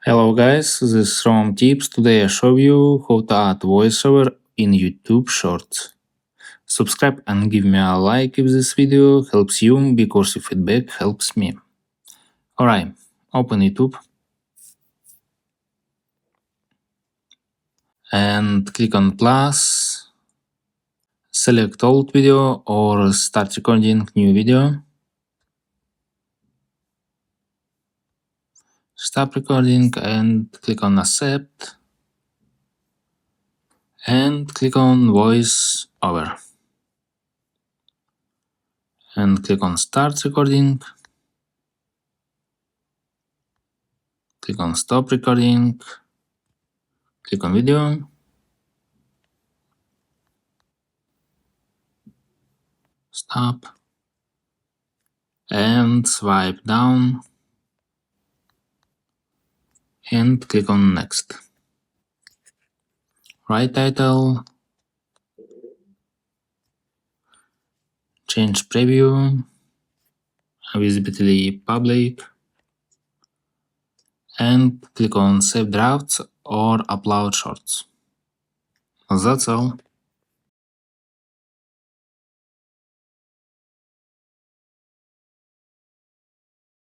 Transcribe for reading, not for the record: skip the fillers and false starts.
Hello guys, this is Rom Tips. Today I show you how to add voiceover in YouTube Shorts. Subscribe and give me a like if this video helps you, because your feedback helps me. Alright, open YouTube and click on plus, select old video or start recording new video. Stop recording and click on accept and click on voice over and click on start recording. Click on stop recording, click on video, stop, and swipe down and click on next. Write title, change preview, visibility public, and click on save drafts or upload shorts. That's all.